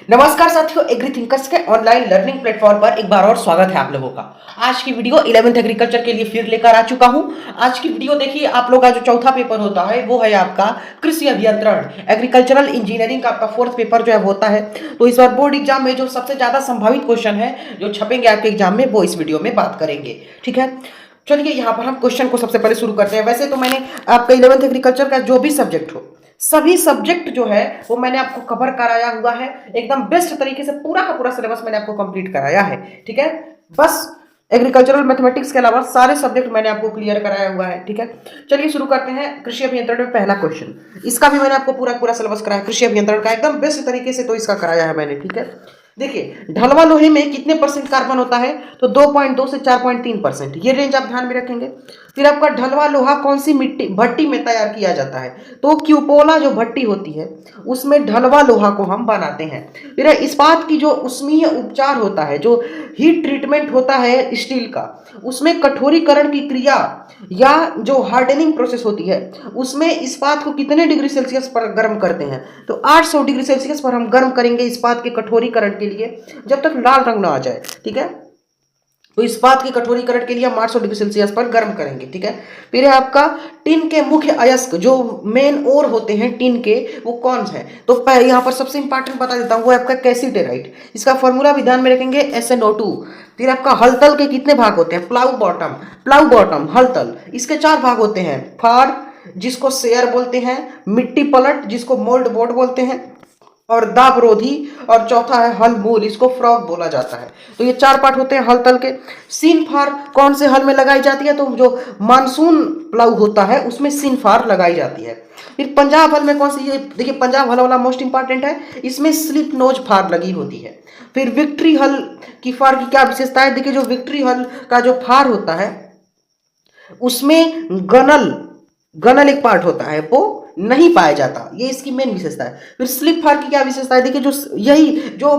नमस्कार साथियों, agree thinkers के ऑनलाइन लर्निंग प्लेटफॉर्म पर एक बार और स्वागत है आप लोगों का। आज की वीडियो 11th एग्रीकल्चर के लिए फिर लेकर आ चुका हूं। आज की वीडियो देखिए, आप लोग का जो चौथा पेपर होता है वो है आपका कृषि अभियंत्रण, एग्रीकल्चरल इंजीनियरिंग का आपका फोर्थ पेपर जो है होता है। तो इस बार बोर्ड एग्जाम में जो सबसे ज्यादा संभावित क्वेश्चन है जो छपेंगे आपके एग्जाम में, वो इस वीडियो में बात करेंगे। ठीक है, चलिए यहाँ पर हम क्वेश्चन को सबसे पहले शुरू करते हैं। वैसे तो मैंने आपका 11th एग्रीकल्चर का जो भी सब्जेक्ट हो, सभी सब्जेक्ट जो है वो मैंने आपको कवर कराया हुआ है। एकदम बेस्ट तरीके से पूरा का पूरा सिलेबस मैंने आपको कंप्लीट कराया है। ठीक है, बस एग्रीकल्चरल मैथमेटिक्स के अलावा सारे सब्जेक्ट मैंने आपको क्लियर कराया हुआ है। ठीक है, चलिए शुरू करते हैं। कृषि अभियंत्रण में पहला क्वेश्चन, इसका भी मैंने आपको पूरा पूरा सिलेबस कराया कृषि अभियंत्रण का, एकदम बेस्ट तरीके से तो इसका कराया है मैंने। ठीक है, देखिए ढलवा लोहे में कितने परसेंट कार्बन होता है, तो 2.2 से 4.3%, ये रेंज आप ध्यान में रखेंगे। फिर आपका ढलवा लोहा कौन सी मिट्टी भट्टी में तैयार किया जाता है, तो क्यूपोला जो भट्टी होती है उसमें ढलवा लोहा को हम बनाते हैं। फिर इस्पात की जो उष्मीय उपचार होता है, जो हीट ट्रीटमेंट होता है स्टील का, उसमें कठोरीकरण की क्रिया या जो हार्डनिंग प्रोसेस होती है उसमें इस्पात को कितने डिग्री सेल्सियस पर गर्म करते हैं, तो 800 डिग्री सेल्सियस पर हम गर्म करेंगे इस्पात के कठोरीकरण के लिए, जब तक लाल रंग ना आ जाए। ठीक है, तो इस्पात के कठोरीकरण के लिए हम 800 डिग्री सेल्सियस पर गर्म करेंगे। ठीक है, फिर है आपका टिन के मुख्य अयस्क, जो मेन ओर होते हैं टिन के, वो कौन है, तो यहाँ पर सबसे इंपॉर्टेंट बता देता हूँ, वो आपका कैसीटेराइट। इसका फॉर्मूला भी ध्यान में रखेंगे, SnO2। फिर आपका हलतल के कितने भाग होते हैं, प्लाऊ बॉटम हलतल, इसके 4 भाग होते हैं। फार, जिसको शेयर बोलते हैं, मिट्टी पलट जिसको मोल्ड बोर्ड बोलते हैं, और दाबरोधी, और चौथा है हल मूल, इसको फ्रॉग बोला जाता है। तो ये 4 पार्ट होते हैं हल तल के। सीन फार कौन से हल में लगाई जाती है, तो जो मानसून प्लाऊ होता है उसमें सीन फार लगाई जाती है। फिर पंजाब हल में कौन सी, ये देखिए पंजाब हल वाला मोस्ट इंपॉर्टेंट है, इसमें स्लिप नोज फार लगी होती है। फिर विक्ट्री हल की फार की क्या विशेषता है, देखिए जो विक्ट्री हल का जो फार होता है उसमें गनल गनल एक पार्ट होता है, वो नहीं पाया जाता, ये इसकी मेन विशेषता है। फिर स्लिप फार की क्या विशेषता है, देखिए जो यही जो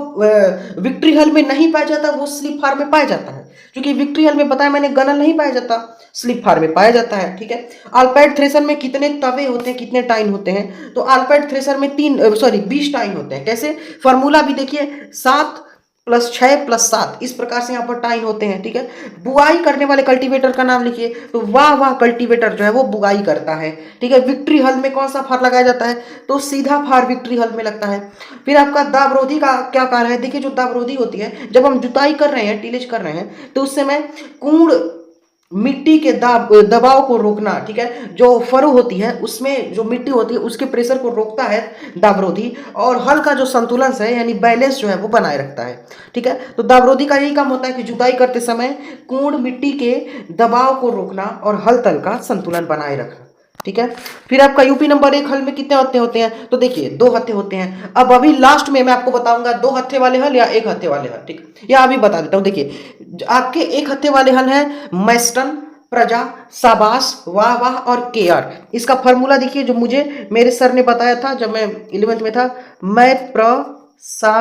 विक्ट्री हल में नहीं पाया जाता वो स्लिप फार में पाया जाता है, क्योंकि विक्ट्री हल में बताया मैंने गनल नहीं पाया जाता, स्लिप फार में पाया जाता है। ठीक है, आल्पाइड थ्रेशर में कितने तवे होते हैं, कितने टाइन होते हैं, तो आल्पाइड थ्रेशर में 20 टाइन होते हैं। कैसे, फॉर्मूला भी देखिए, 7 + 6 + 7, इस प्रकार से यहाँ पर टाइन होते हैं। ठीक है, बुआई करने वाले कल्टीवेटर का नाम लिखिए, तो वाह कल्टीवेटर जो है वो बुआई करता है। ठीक है, विक्ट्री हल में कौन सा फार लगाया जाता है, तो सीधा फार विक्ट्री हल में लगता है। फिर आपका दाबरोधी का क्या कार्य है, देखिए जो दाबरोधी होती है, जब हम जुताई कर रहे हैं, टिलेज कर रहे हैं, तो उस समय कूड़ मिट्टी के दबाव को रोकना। ठीक है, जो फरो होती है उसमें जो मिट्टी होती है उसके प्रेशर को रोकता है दाबरोधी, और हल का जो संतुलन है यानी बैलेंस जो है वो बनाए रखता है। ठीक है, तो दाबरोधी का यही काम होता है कि जुताई करते समय कूड़ मिट्टी के दबाव को रोकना और हल तल का संतुलन बनाए रखना। ठीक है, फिर आपका यूपी नंबर 1 हल में कितने हत्थे होते हैं, तो देखिए 2 हत्थे होते हैं। अब अभी लास्ट में मैं आपको बताऊंगा 2 हत्थे वाले हल या 1 हत्थे वाले हल। ठीक, या अभी बता देता हूं, देखिए आपके 1 हत्थे वाले हल है मैस्टन, प्रजा, शाबाश, वाह वाह और केआर। इसका फॉर्मूला देखिए, जो मुझे मेरे सर ने बताया था जब मैं 11th में था, मैं प्र सा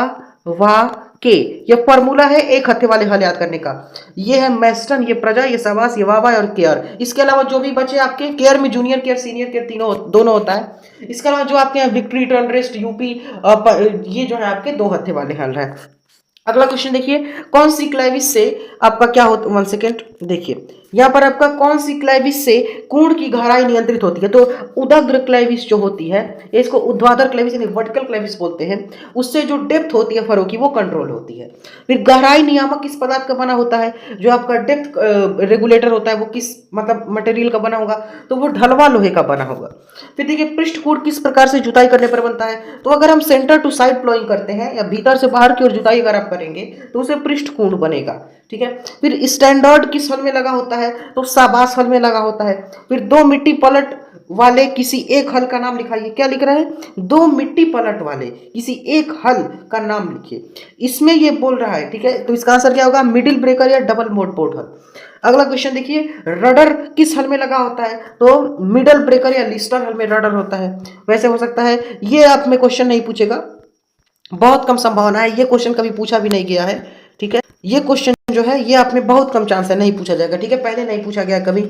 वाह के, ये फॉर्मूला है 1 हत्थे वाले हल याद करने का। ये है मैस्टन, ये प्रजा, ये शाबाश, ये वाह वाह और केयर। इसके अलावा जो भी बचे आपके, केयर में जूनियर केयर सीनियर केयर तीनों दोनों होता है। इसके अलावा जो आपके यहाँ विक्ट्री, टर्नरेस्ट, यूपी, ये जो है आपके 2 हत्थे वाले हल है। अगला क्वेश्चन देखिए, कौन सी क्लेविस से आपका क्या होता, 1 सेकेंड, देखिए यहाँ पर आपका कौन सी क्लेविस से कोण की गहराई नियंत्रित होती है, तो उदग्र क्लेविस जो होती है, इसको ऊर्ध्वाधर क्लेविस यानी वर्टिकल क्लेविस बोलते हैं, उससे जो डेप्थ होती है फरो की वो कंट्रोल होती है। फिर गहराई नियामक किस पदार्थ का बना होता है, जो आपका डेप्थ रेगुलेटर होता है वो किस मतलब मटेरियल का बना होगा, तो वो ढलवा लोहे का बना होगा। फिर देखिए पृष्ठकूट किस प्रकार से जुताई करने पर बनता है, तो अगर हम सेंटर टू साइड प्लोइंग करते हैं या भीतर से बाहर की ओर जुताई अगर आप करेंगे तो उसे पृष्ठकूट बनेगा। ठीक है, फिर स्टैंडर्ड किस हल में लगा होता है, तो शाबाश हल में लगा होता है। फिर 2 मिट्टी पलट वाले किसी एक हल का नाम लिखाइए, क्या लिख रहे हैं, 2 मिट्टी पलट वाले किसी एक हल का नाम लिखिए, इसमें ये बोल रहा है। ठीक है, तो इसका आंसर क्या होगा, मिडिल ब्रेकर या डबल मोड पोर्ट हल। अगला क्वेश्चन देखिए, रडर किस हल में लगा होता है, तो मिडल ब्रेकर या लिस्टर हल में रडर होता है। वैसे हो सकता है ये आप में क्वेश्चन नहीं पूछेगा, बहुत कम संभावना है, ये क्वेश्चन कभी पूछा भी नहीं गया है। ठीक है, ये क्वेश्चन जो है ये आप में बहुत कम चांस है नहीं पूछा जाएगा। ठीक है, पहले नहीं पूछा गया कभी।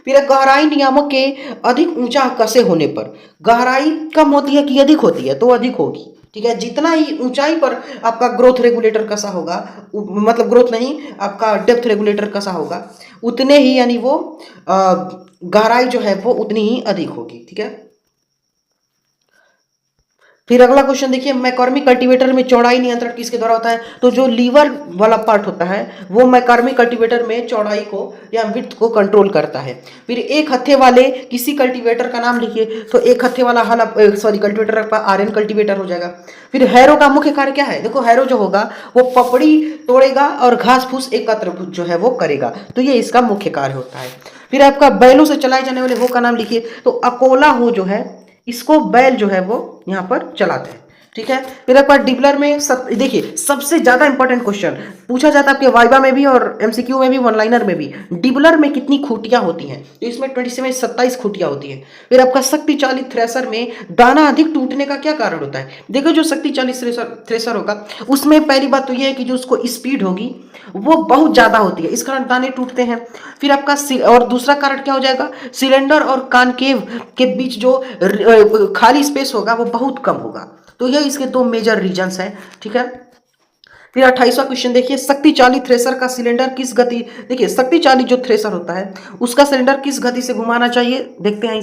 फिर गहराई नियामक के अधिक ऊंचा कसे होने पर, गहराई कम होती है कि अधिक होती है, तो अधिक होगी। ठीक है, जितना ही ऊंचाई पर आपका ग्रोथ रेगुलेटर कसा होगा, मतलब ग्रोथ नहीं, आपका डेप्थ रेगुलेटर कसा होगा, उतने ही यानी वो गहराई जो है वो उतनी ही अधिक होगी। ठीक है, फिर अगला क्वेश्चन देखिए, मैकॉर्मिक कल्टीवेटर में चौड़ाई नियंत्रण किसके द्वारा होता है? तो जो लीवर वाला पार्ट होता है वो मैकॉर्मिक कल्टीवेटर में चौड़ाई को या विड्थ को कंट्रोल करता है। फिर एक हत्थे वाले किसी कल्टीवेटर का नाम लिखिए, तो एक हत्थे वाला हल सॉरी कल्टीवेटर आपका आर्यन कल्टीवेटर हो जाएगा। फिर हैरो का मुख्य कार्य क्या है? देखो हैरो जो होगा वो पपड़ी तोड़ेगा और घास फूस एकत्र जो है वो करेगा, तो ये इसका मुख्य कार्य होता है। फिर आपका बैलों से चलाए जाने वाले हो का नाम लिखिए, तो अकोला हो जो है इसको बैल जो है वो यहाँ पर चलाते हैं। ठीक है, फिर आपका डिबलर में देखिए सबसे ज्यादा इंपॉर्टेंट क्वेश्चन पूछा जाता है आपके वाइवा में भी और एमसीक्यू में भी, वन लाइनर में भी, डिबलर में कितनी खूटियां होती हैं? तो इसमें 27 खूटियां होती हैं। फिर आपका शक्ति चालित थ्रेसर में दाना अधिक टूटने का क्या कारण होता है? देखो जो शक्ति चालित थ्रेसर होगा उसमें पहली बात तो यह है कि जो उसको स्पीड होगी वो बहुत ज्यादा होती है, इस कारण दाने टूटते हैं। फिर आपका और दूसरा कारण क्या हो जाएगा? सिलेंडर और कानकेव के बीच जो खाली स्पेस होगा वो बहुत कम होगा। तो ये इसके दो मेजर रीजंस हैं। ठीक है, फिर 28वां क्वेश्चन देखिए, शक्ति चालित थ्रेसर का सिलेंडर किस गति, देखिए शक्ति चालित जो थ्रेसर होता है उसका सिलेंडर किस गति से घुमाना चाहिए? देखते हैं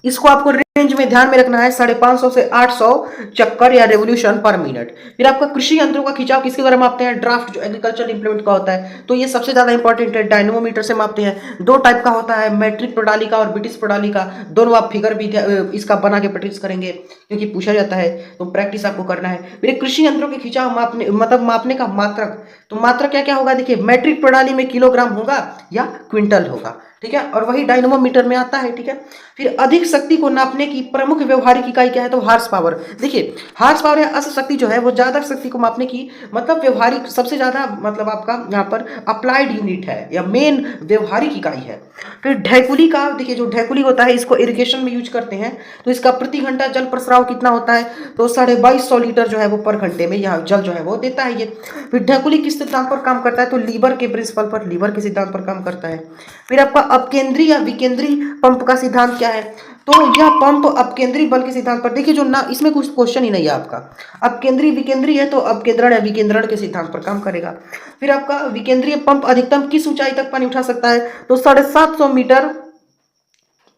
इसको आपको रेंज में ध्यान में रखना है, 550 से 800 चक्कर या रेवोल्यूशन पर मिनट। फिर आपका कृषि यंत्रों का खिंचाव किसके द्वारा मापते हैं? ड्राफ्ट जो एग्रीकल्चर इंप्लीमेंट का होता है, तो ये सबसे ज्यादा इंपॉर्टेंट है, डायनोमीटर से मापते हैं। दो टाइप का होता है, मैट्रिक प्रणाली का और ब्रिटिश प्रणाली का, दोनों आप फिगर भी इसका बना के प्रैक्टिस करेंगे क्योंकि पूछा जाता है, तो प्रैक्टिस आपको करना है। फिर कृषि यंत्रों के खिंचाव मापने मतलब मापने का मात्रक, तो मात्रक क्या क्या होगा? देखिए मैट्रिक प्रणाली में किलोग्राम होगा या क्विंटल होगा। ठीक है, और वही डायनोमीटर में आता है। ठीक है, फिर अधिक शक्ति को नापने की प्रमुख व्यवहारिक इकाई क्या है? तो हार्स पावर। देखिए हार्स पावर या अश्व शक्ति जो है वो ज्यादा शक्ति को मापने की मतलब व्यवहारिक सबसे ज्यादा मतलब आपका यहाँ पर अप्लाइड यूनिट है या मेन व्यवहारिक इकाई है। फिर ढैकुली का, देखिए जो ढैकुली होता है इसको इरिगेशन में यूज करते हैं, तो इसका प्रति घंटा जल प्रस्राव कितना होता है? तो 2250 लीटर जो है वो पर घंटे में यहाँ जल जो है वो देता है ये। फिर ढैकुली किस सिद्धांत पर काम करता है? तो लीवर के प्रिंसिपल पर, लीवर के सिद्धांत पर काम करता है। फिर आपका अपकेंद्री या विकेंद्री पंप का सिद्धांत क्या है? तो यह पंप अपकेंद्री बल के सिद्धांत पर, देखिए जो ना इसमें कुछ क्वेश्चन ही नहीं है आपका, अपकेंद्री विकेंद्री है तो अपकेंद्रण या विकेंद्रण के सिद्धांत पर काम करेगा। फिर आपका विकेंद्रीय पंप अधिकतम किस ऊंचाई तक पानी उठा सकता है? तो 750 मीटर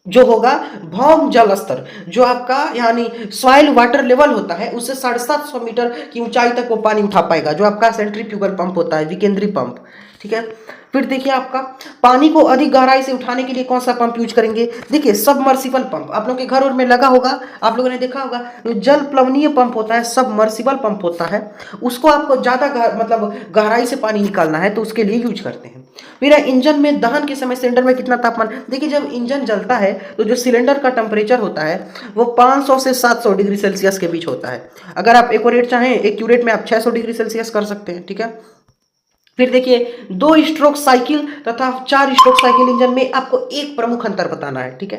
जो होगा भौम जल स्तर, जो आपका यानी सॉइल वाटर लेवल होता है उससे 750 मीटर की ऊंचाई तक वो पानी उठा पाएगा, जो आपका सेंट्रीफ्यूगल पंप होता है, विकेंद्री पंप। ठीक है, फिर देखिए आपका पानी को अधिक गहराई से उठाने के लिए कौन सा पंप यूज करेंगे? देखिए सबमर्सिबल पंप आप लोगों के घर में लगा होगा, आप लोगों ने देखा होगा, जो जल प्लवनीय पंप होता है, सबमर्सिबल पंप होता है, उसको आपको ज्यादा मतलब गहराई से पानी निकालना है तो उसके लिए यूज करते हैं। फिर इंजन में दहन के समय सिलेंडर में कितना तापमान, देखिए जब इंजन जलता है तो जो सिलेंडर का टेम्परेचर होता है वो 500 से 700 डिग्री सेल्सियस के बीच होता है। अगर आप एक्यूरेट चाहें, एक्यूरेट में आप 600 डिग्री सेल्सियस कर सकते हैं। ठीक है, फिर देखिए 2 स्ट्रोक साइकिल तथा 4 स्ट्रोक साइकिल इंजन में आपको एक प्रमुख अंतर बताना है। ठीक है,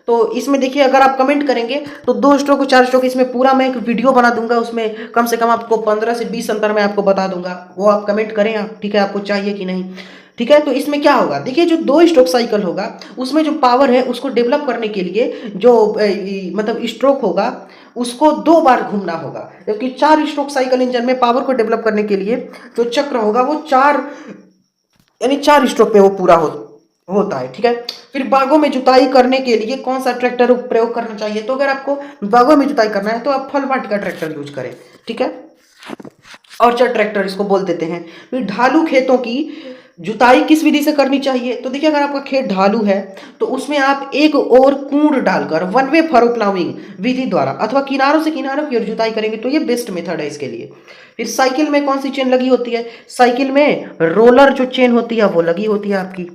तो इसमें देखिए अगर आप कमेंट करेंगे तो 2 स्ट्रोक और 4 स्ट्रोक, इसमें पूरा मैं एक वीडियो बना दूंगा, उसमें कम से कम आपको 15 से 20 अंतर मैं आपको बता दूंगा, वो आप कमेंट करें आप। ठीक है, आपको चाहिए कि नहीं? ठीक है, तो इसमें क्या होगा? देखिए जो 2 स्ट्रोक साइकिल होगा उसमें जो पावर है उसको डेवलप करने के लिए जो मतलब स्ट्रोक होगा उसको 2 बार घूमना होगा, जबकि 4 स्ट्रोक साइकिल इंजन में पावर को डेवलप करने के लिए जो चक्र होगा वो 4 यानी 4 स्ट्रोक में वो पूरा होता है। ठीक है, फिर बागों में जुताई करने के लिए कौन सा ट्रैक्टर प्रयोग करना चाहिए? तो अगर आपको बागों में जुताई करना है तो आप फल वाटिका ट्रैक्टर यूज करें। ठीक है, ऑर्चर्ड ट्रैक्टर इसको बोल देते हैं। फिर ढालू खेतों की जुताई किस विधि से करनी चाहिए? तो देखिए अगर आपका खेत ढालू है तो उसमें आप एक और कूड़ डालकर वन वे फरो प्लाविंग विधि द्वारा अथवा किनारों से किनारों की ओर जुताई करेंगे तो ये बेस्ट मेथड है इसके लिए। फिर साइकिल में कौन सी चेन लगी होती है? साइकिल में रोलर जो चेन होती है वो लगी होती है आपकी।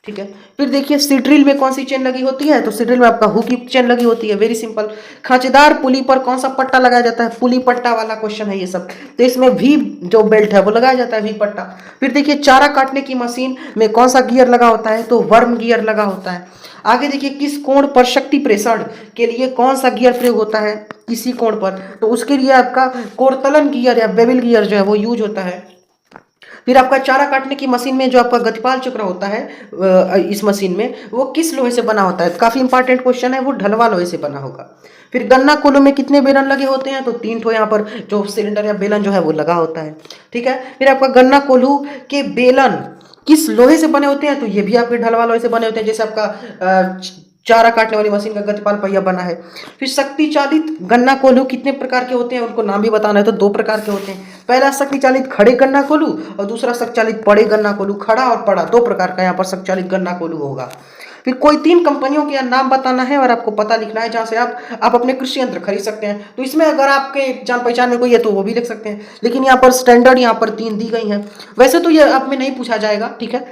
ठीक है, फिर देखिए सीड्रिल में कौन सी चेन लगी होती है? तो सीड्रिल में आपका हुक की चेन लगी होती है, वेरी सिंपल। खांचेदार पुली पर कौन सा पट्टा लगाया जाता है? पुली पट्टा वाला क्वेश्चन है ये सब, तो इसमें वी जो बेल्ट है वो लगाया जाता है, वी पट्टा। फिर देखिए चारा काटने की मशीन में कौन सा गियर लगा होता है? तो वर्म गियर लगा होता है। आगे देखिए किस कोण पर शक्ति प्रेषण के लिए कौन सा गियर प्रयोग होता है? किसी कोण पर, तो उसके लिए आपका कोरतलन गियर या बेविल गियर जो है वो यूज होता है। फिर आपका चारा काटने की मशीन में जो आपका गतिपाल चक्र होता है इस मशीन में, वो किस लोहे से बना होता है? काफी इंपॉर्टेंट क्वेश्चन है, वो ढलवा लोहे से बना होगा। फिर गन्ना कोल्हू में कितने बेलन लगे होते हैं? तो 3 ठो यहाँ पर जो सिलेंडर या बेलन जो है वो लगा होता है। ठीक है, फिर आपका गन्ना कोल्हू के बेलन किस लोहे से बने होते हैं? तो ये भी आपके ढलवा लोहे से बने होते हैं, जैसे आपका चारा काटने वाली मशीन का गतिपाल पहिया बना है। फिर शक्ति चालित गन्ना कोल्हू कितने प्रकार के होते हैं? उनको नाम भी बताना है, तो 2 प्रकार के होते हैं। पहला शक्ति चालित खड़े गन्ना कोल्हू और दूसरा शक्ति चालित पड़े गन्ना कोल्हू। खड़ा और पड़ा 2 प्रकार का यहाँ पर शक्ति चालित गन्ना कोल्हू होगा। फिर कोई 3 कंपनियों के नाम बताना है और आपको पता लिखना है जहां से आप अपने कृषि यंत्र खरीद सकते हैं। तो इसमें अगर आपके जान पहचान में कोई है तो वो भी लिख सकते हैं, लेकिन यहाँ पर स्टैंडर्ड यहाँ पर 3 दी गई हैं। वैसे तो ये आप में नहीं पूछा जाएगा, ठीक है,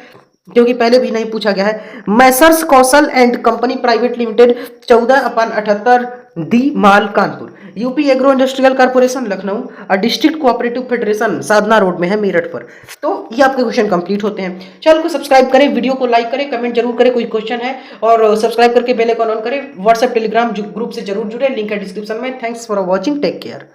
क्योंकि पहले भी नहीं पूछा गया है। Messrs Kaushal and company private limited 14/78 D mall Kanpur, UP agro industrial corporation Lucknow और डिस्ट्रिक्ट कोऑपरेटिव फेडरेशन साधना रोड में है मेरठ पर। तो ये आपके क्वेश्चन कंप्लीट होते हैं। चैनल को सब्सक्राइब करें, वीडियो को लाइक करें, कमेंट जरूर करें कोई क्वेश्चन है, और सब्सक्राइब करके बेल आइकन ऑन करें। व्हाट्सएप टेलीग्राम ग्रुप से जरूर जुड़े, लिंक है डिस्क्रिप्शन में। Thanks for watching, take care.